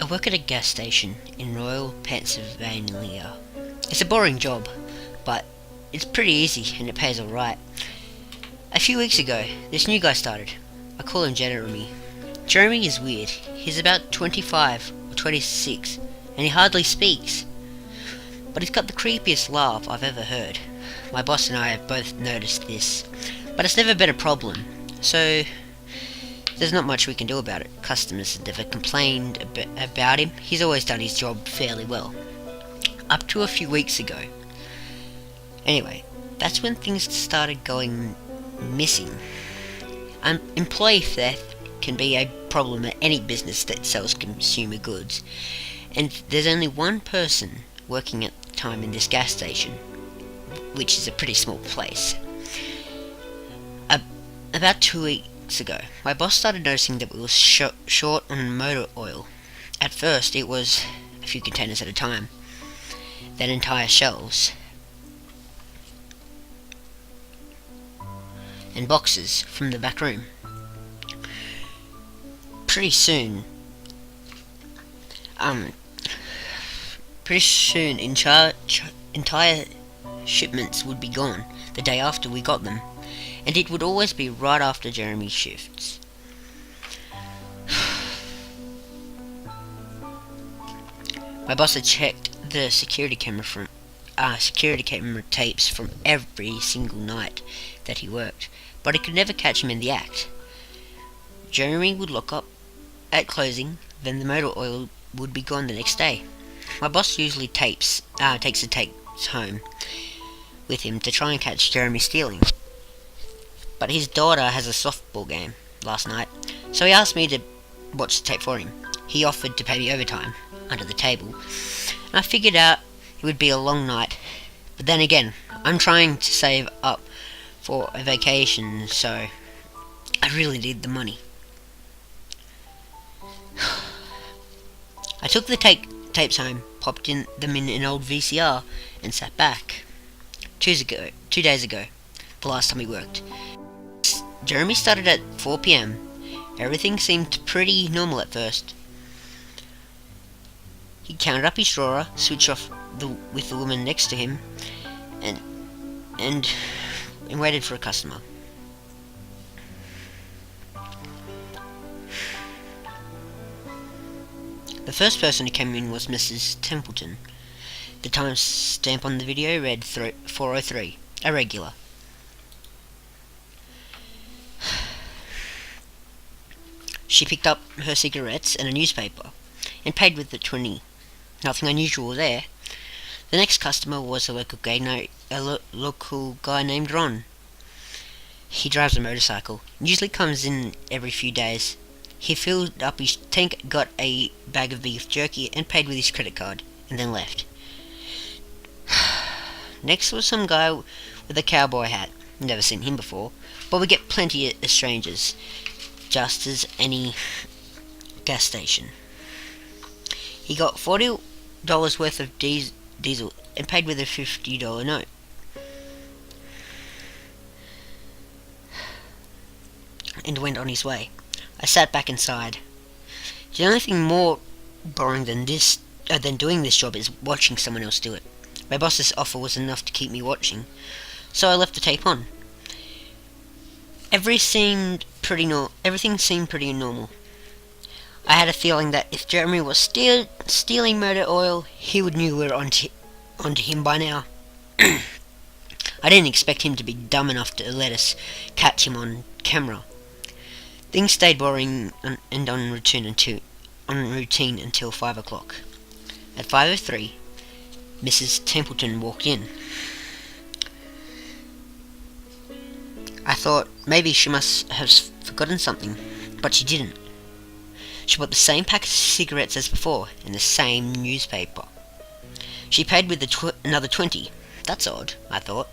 I work at a gas station in Royal, Pennsylvania. It's a boring job, but it's pretty easy and it pays alright. A few weeks ago, this new guy started. I call him Jeremy. Jeremy is weird. He's about 25 or 26, and he hardly speaks. But he's got the creepiest laugh I've ever heard. My boss and I have both noticed this, but it's never been a problem, so there's not much we can do about it. Customers have never complained about him. He's always done his job fairly well. Up to a few weeks ago. Anyway, that's when things started going missing. Employee theft can be a problem at any business that sells consumer goods, and there's only one person working at the time in this gas station, which is a pretty small place. About 2 weeks ago, my boss started noticing that we were short on motor oil. At first, it was a few containers at a time, then entire shelves, and boxes from the back room. Pretty soon, entire shipments would be gone the day after we got them, and it would always be right after Jeremy's shifts. My boss had checked the security camera tapes from every single night that he worked, but he could never catch him in the act. Jeremy would lock up at closing, then the motor oil would be gone the next day. My boss usually takes the tapes home with him to try and catch Jeremy stealing. But his daughter has a softball game last night, so he asked me to watch the tape for him. He offered to pay me overtime under the table, and I figured out it would be a long night. But then again, I'm trying to save up for a vacation, so I really need the money. I took the tapes home, popped them in an old VCR, and sat back. 2 days ago, the last time we worked. Jeremy started at 4 p.m. Everything seemed pretty normal at first. He counted up his drawer, switched off with the woman next to him, and waited for a customer. The first person who came in was Mrs. Templeton. The time stamp on the video read 4:03, a regular. She picked up her cigarettes and a newspaper, and paid with the 20. Nothing unusual there. The next customer was a local guy named Ron. He drives a motorcycle, and usually comes in every few days. He filled up his tank, got a bag of beef jerky, and paid with his credit card, and then left. Next was some guy with a cowboy hat. Never seen him before, but we get plenty of strangers, just as any gas station. He got $40 worth of diesel and paid with a $50 note. And went on his way. I sat back inside. The only thing more boring than doing this job is watching someone else do it. My boss's offer was enough to keep me watching, so I left the tape on. Everything seemed pretty normal. I had a feeling that if Jeremy was stealing motor oil, he would know we were onto him by now. I didn't expect him to be dumb enough to let us catch him on camera. Things stayed boring and on routine until 5 o'clock. At 5:03, Mrs. Templeton walked in. I thought maybe she must have forgotten something, but she didn't. She bought the same pack of cigarettes as before, and the same newspaper. She paid with another 20. That's odd, I thought.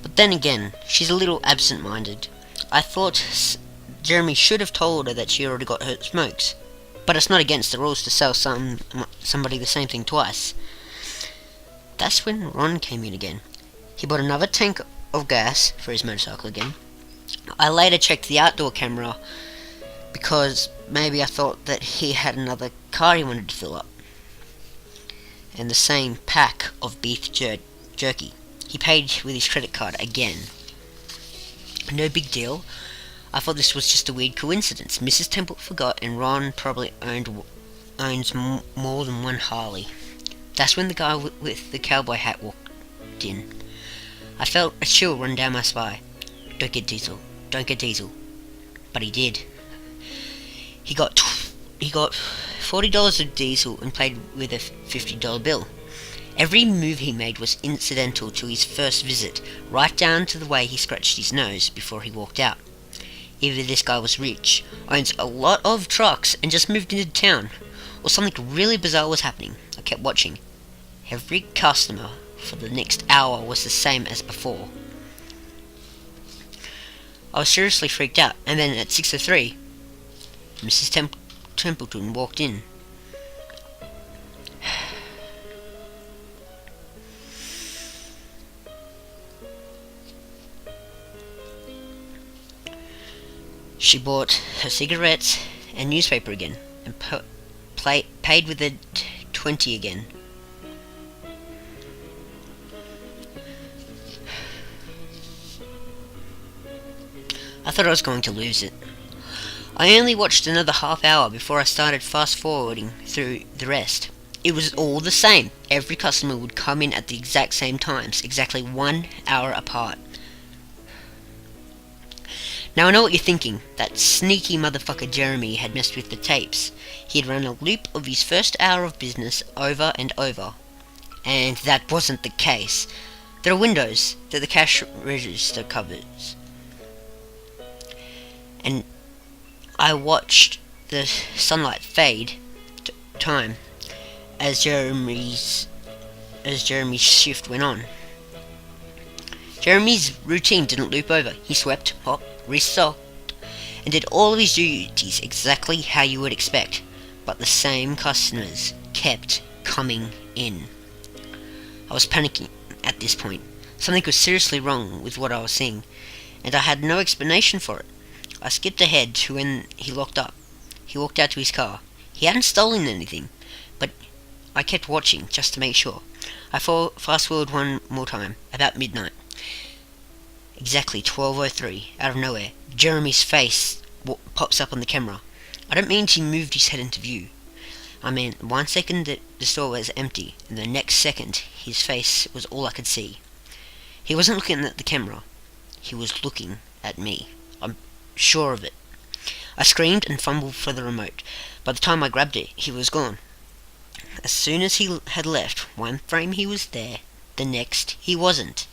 But then again, she's a little absent-minded. I thought Jeremy should have told her that she already got her smokes. But it's not against the rules to sell somebody the same thing twice. That's when Ron came in again. He bought another tank of gas for his motorcycle again. I later checked the outdoor camera because maybe I thought that he had another car he wanted to fill up, and the same pack of beef jerky. He paid with his credit card again. No big deal. I thought this was just a weird coincidence. Mrs. Temple forgot, and Ron probably owns more than one Harley. That's when the guy with the cowboy hat walked in. I felt a chill run down my spine. Don't get diesel. Don't get diesel. But he did. He got $40 of diesel and played with a $50 bill. Every move he made was incidental to his first visit, right down to the way he scratched his nose before he walked out. Either this guy was rich, owns a lot of trucks, and just moved into town, or something really bizarre was happening. I kept watching. Every customer for the next hour was the same as before. I was seriously freaked out, and then at 6:03, Mrs. Templeton walked in. She bought her cigarettes and newspaper again, and paid with a 20 again. I thought I was going to lose it. I only watched another half hour before I started fast forwarding through the rest. It was all the same. Every customer would come in at the exact same times, exactly 1 hour apart. Now I know what you're thinking. That sneaky motherfucker Jeremy had messed with the tapes. He had run a loop of his first hour of business over and over. And that wasn't the case. There are windows that the cash register covers. And I watched the sunlight fade time as Jeremy's shift went on. Jeremy's routine didn't loop over. He swept, mopped, restocked, and did all of his duties exactly how you would expect, but the same customers kept coming in. I was panicking at this point. Something was seriously wrong with what I was seeing, and I had no explanation for it. I skipped ahead to when he locked up. He walked out to his car. He hadn't stolen anything, but I kept watching just to make sure. I fast forward one more time, about midnight. Exactly 12:03, out of nowhere, Jeremy's face pops up on the camera. I don't mean he moved his head into view. I mean, 1 second the store was empty, and the next second his face was all I could see. He wasn't looking at the camera. He was looking at me. I'm sure of it. I screamed and fumbled for the remote. By the time I grabbed it, he was gone. As soon as he had left, one frame he was there, the next he wasn't.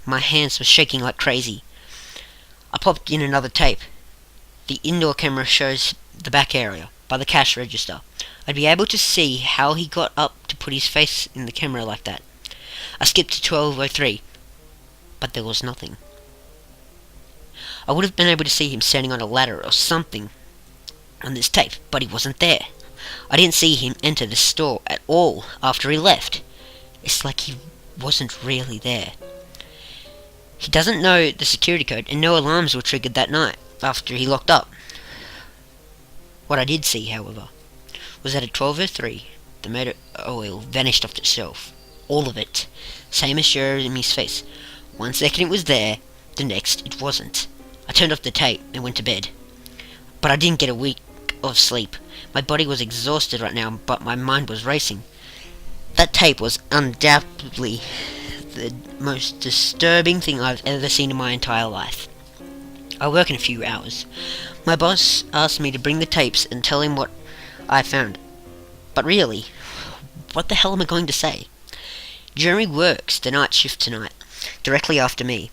My hands were shaking like crazy. I popped in another tape. The indoor camera shows the back area, by the cash register. I'd be able to see how he got up to put his face in the camera like that. I skipped to 12:03, but there was nothing. I would have been able to see him standing on a ladder or something on this tape, but he wasn't there. I didn't see him enter the store at all after he left. It's like he wasn't really there. He doesn't know the security code, and no alarms were triggered that night after he locked up. What I did see, however, was that at 12:03, the motor oil vanished off the shelf. All of it. Same as Jeremy's face. 1 second it was there, the next it wasn't. I turned off the tape and went to bed. But I didn't get a week of sleep. My body was exhausted right now, but my mind was racing. That tape was undoubtedly the most disturbing thing I've ever seen in my entire life. I work in a few hours. My boss asked me to bring the tapes and tell him what I found. But really, what the hell am I going to say? Jeremy works the night shift tonight, directly after me,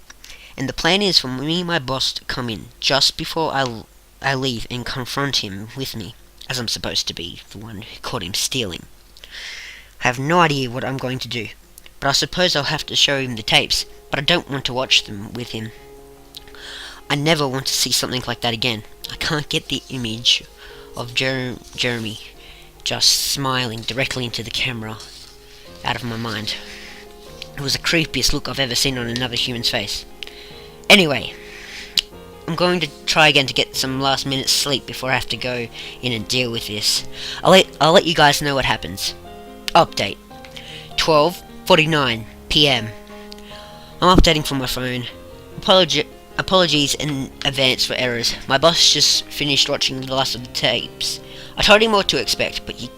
and the plan is for me and my boss to come in just before I leave and confront him with me, as I'm supposed to be the one who caught him stealing. I have no idea what I'm going to do, but I suppose I'll have to show him the tapes, but I don't want to watch them with him. I never want to see something like that again. I can't get the image of Jeremy just smiling directly into the camera out of my mind. It was the creepiest look I've ever seen on another human's face. Anyway, I'm going to try again to get some last minute sleep before I have to go in and deal with this. I'll let you guys know what happens. Update. 12:49 p.m. I'm updating from my phone. Apologies in advance for errors. My boss just finished watching the last of the tapes. I told him what to expect, but you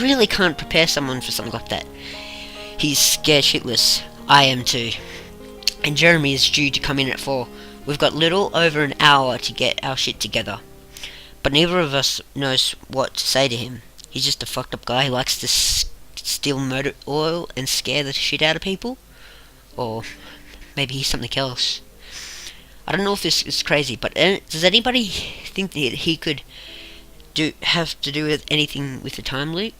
really can't prepare someone for something like that. He's scared shitless. I am too. And Jeremy is due to come in at 4. We've got little over an hour to get our shit together. But neither of us knows what to say to him. He's just a fucked up guy who likes to steal motor oil and scare the shit out of people. Or maybe he's something else. I don't know if this is crazy, but does anybody think that he could have to do with anything with the time loop?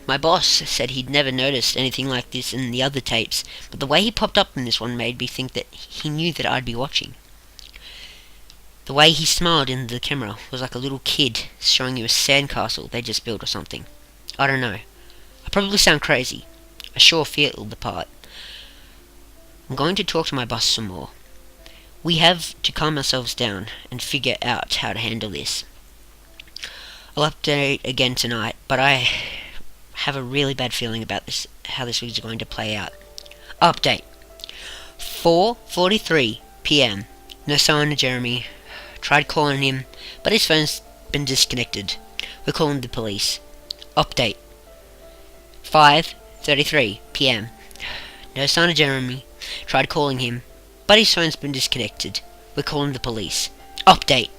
My boss said he'd never noticed anything like this in the other tapes, but the way he popped up in this one made me think that he knew that I'd be watching. The way he smiled in the camera was like a little kid showing you a sandcastle they just built or something. I don't know. I probably sound crazy. I sure feel the part. I'm going to talk to my boss some more. We have to calm ourselves down and figure out how to handle this. I'll update again tonight, but I have a really bad feeling about this, how this week's going to play out. Update. 4:43 p.m. No sign of Jeremy. Tried calling him, but his phone's been disconnected. We're calling the police. Update. 5:33 p.m. No sign of Jeremy. Tried calling him, but his phone's been disconnected. We're calling the police. Update.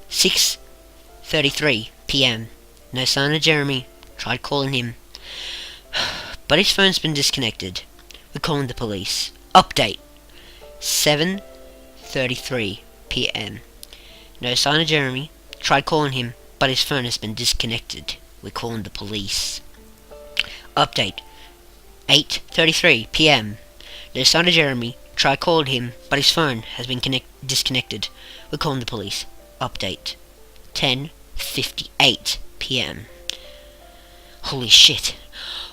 6:33 p.m. No sign of Jeremy. Tried calling him, but his phone's been disconnected. We're calling the police. Update. 7:33 p.m. No sign of Jeremy. Tried calling him, but his phone has been disconnected. We're calling the police. Update. 8:33 p.m. No sign of Jeremy. Tried calling him, but his phone has been disconnected. We're calling the police. Update. 10:58 p.m. Holy shit.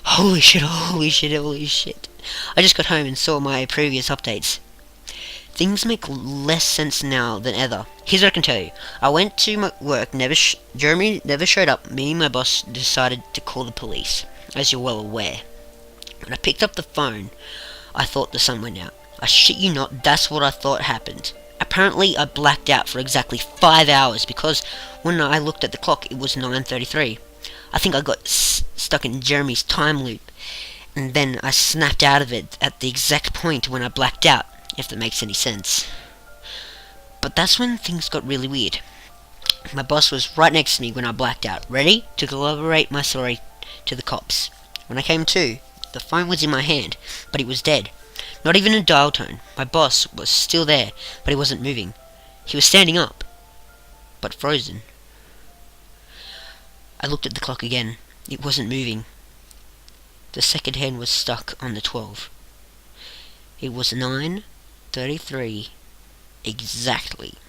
Holy shit, holy shit, holy shit. I just got home and saw my previous updates. Things make less sense now than ever. Here's what I can tell you. I went to my work, Jeremy never showed up. Me and my boss decided to call the police, as you're well aware. When I picked up the phone, I thought the sun went out. I shit you not, that's what I thought happened. Apparently I blacked out for exactly 5 hours because when I looked at the clock it was 9:33. I think I got stuck in Jeremy's time loop, and then I snapped out of it at the exact point when I blacked out, if that makes any sense. But that's when things got really weird. My boss was right next to me when I blacked out, ready to corroborate my story to the cops. When I came to, the phone was in my hand, but it was dead. Not even a dial tone. My boss was still there, but he wasn't moving. He was standing up, but frozen. I looked at the clock again. It wasn't moving. The second hand was stuck on the 12. It was 9:33 exactly.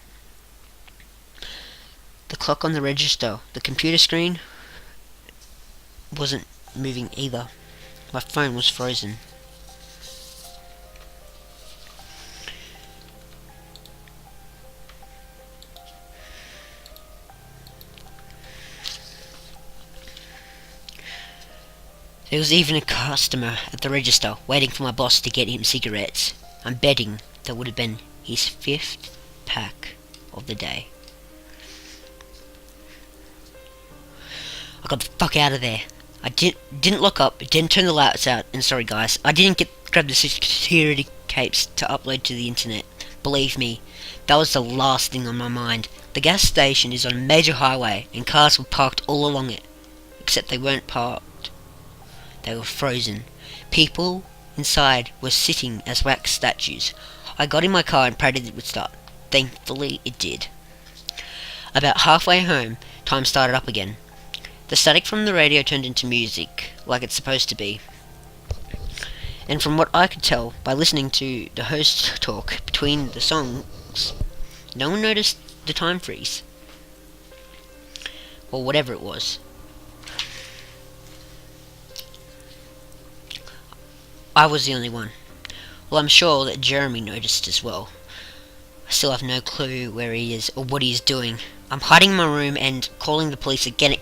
The clock on the register, the computer screen, wasn't moving either. My phone was frozen. There was even a customer at the register waiting for my boss to get him cigarettes. I'm betting that would have been his 5th pack of the day. I got the fuck out of there. I didn't lock up, didn't turn the lights out, and sorry guys, I didn't grab the security capes to upload to the internet. Believe me, that was the last thing on my mind. The gas station is on a major highway, and cars were parked all along it. Except they weren't parked. They were frozen. People inside were sitting as wax statues. I got in my car and prayed it would start. Thankfully it did. About halfway home, time started up again. The static from the radio turned into music, like it's supposed to be. And from what I could tell by listening to the host talk between the songs, no one noticed the time freeze. Or whatever it was. I was the only one. Well, I'm sure that Jeremy noticed as well. still have no clue where he is or what he is doing. I'm hiding in my room and calling the police again